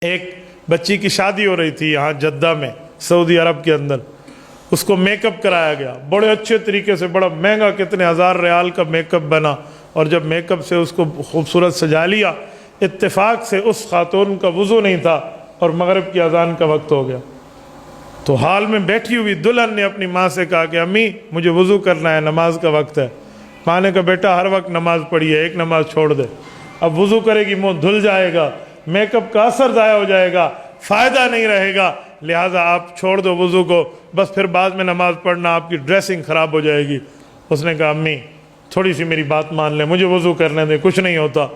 ایک بچی کی شادی ہو رہی تھی یہاں جدہ میں، سعودی عرب کے اندر. اس کو میک اپ کرایا گیا بڑے اچھے طریقے سے، بڑا مہنگا، کتنے ہزار ریال کا میک اپ بنا. اور جب میک اپ سے اس کو خوبصورت سجا لیا، اتفاق سے اس خاتون کا وضو نہیں تھا اور مغرب کی اذان کا وقت ہو گیا. تو حال میں بیٹھی ہوئی دلہن نے اپنی ماں سے کہا کہ امی مجھے وضو کرنا ہے، نماز کا وقت ہے. ماں نے کہا بیٹا ہر وقت نماز پڑھی ہے، ایک نماز چھوڑ دے. اب وضو کرے گی منہ دھل جائے گا، میک اپ کا اثر ضائع ہو جائے گا، فائدہ نہیں رہے گا، لہٰذا آپ چھوڑ دو وضو کو، بس پھر بعد میں نماز پڑھنا، آپ کی ڈریسنگ خراب ہو جائے گی. اس نے کہا امی تھوڑی سی میری بات مان لیں، مجھے وضو کرنے دیں، کچھ نہیں ہوتا.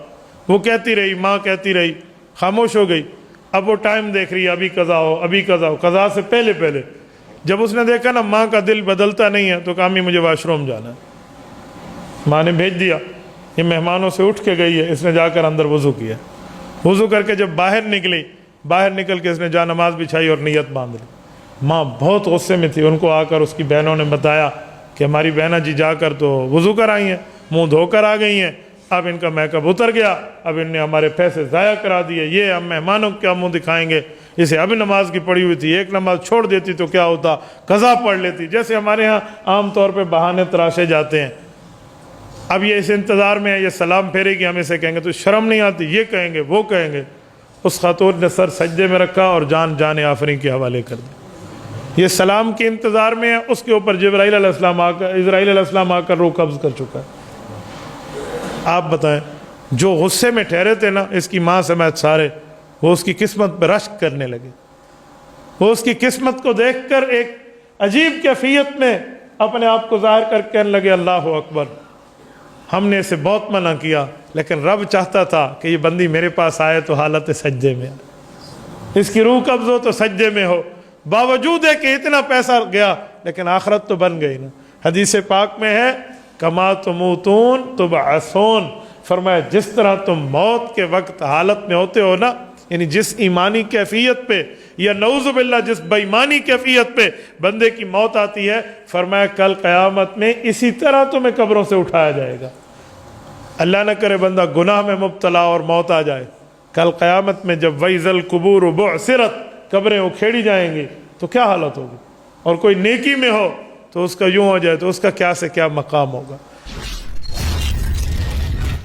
وہ کہتی رہی، ماں کہتی رہی، خاموش ہو گئی. اب وہ ٹائم دیکھ رہی ہے، ابھی قضا ہو، ابھی قضا ہو. قضا سے پہلے پہلے جب اس نے دیکھا نا ماں کا دل بدلتا نہیں ہے، تو کہا امی مجھے واش روم جانا ہے. ماں نے بھیج دیا، یہ مہمانوں سے اٹھ کے گئی ہے، اس نے جا کر اندر وضو کیا. وضو کر کے جب باہر نکلی، باہر نکل کے اس نے جا نماز بچھائی اور نیت باندھ لی. ماں بہت غصے میں تھی. ان کو آ کر اس کی بہنوں نے بتایا کہ ہماری بہنہ جی جا کر تو وضو کر آئی ہیں، منہ دھو کر آ گئی ہیں، اب ان کا میک اپ اتر گیا، اب ان نے ہمارے پیسے ضائع کرا دیے، یہ ہم مہمانوں کو کیا منہ دکھائیں گے. اسے ابھی نماز کی پڑھی ہوئی تھی، ایک نماز چھوڑ دیتی تو کیا ہوتا، قضا پڑھ لیتی. جیسے ہمارے ہاں عام طور پہ بہانے تراشے جاتے ہیں. اب یہ اس انتظار میں ہے، یہ سلام پھیرے گی، ہم اسے کہیں گے تو شرم نہیں آتی، یہ کہیں گے وہ کہیں گے. اس خاتون نے سر سجدے میں رکھا اور جان آفرین کے حوالے کر دی. یہ سلام کے انتظار میں ہے، اس کے اوپر جبرائیل علیہ السلام اسرائیل علیہ السلام آ کر روح قبض کر چکا ہے. آپ بتائیں، جو غصے میں ٹھہرے تھے نا اس کی ماں سمیت سارے، وہ اس کی قسمت پہ رشک کرنے لگے. وہ اس کی قسمت کو دیکھ کر ایک عجیب کیفیت میں اپنے آپ کو ظاہر کر کہنے لگے اللہ اکبر. ہم نے اسے بہت منع کیا، لیکن رب چاہتا تھا کہ یہ بندی میرے پاس آئے تو حالت سجدے میں، اس کی روح قبض ہو تو سجدے میں ہو. باوجود ہے کہ اتنا پیسہ گیا لیکن آخرت تو بن گئی نا. حدیث پاک میں ہے کما تموتون تبعثون، فرمایا جس طرح تم موت کے وقت حالت میں ہوتے ہو نا، یعنی جس ایمانی کیفیت پہ یا نعوذ باللہ جس بےایمانی کیفیت پہ بندے کی موت آتی ہے، فرمایا کل قیامت میں اسی طرح تمہیں قبروں سے اٹھایا جائے گا. اللہ نہ کرے بندہ گناہ میں مبتلا اور موت آ جائے، کل قیامت میں جب وَإِذَا الْقُبُورُ بُعْثِرَتْ، قبریں اکھیڑی جائیں گی تو کیا حالت ہوگی. اور کوئی نیکی میں ہو تو اس کا یوں ہو جائے تو اس کا کیا سے کیا مقام ہوگا.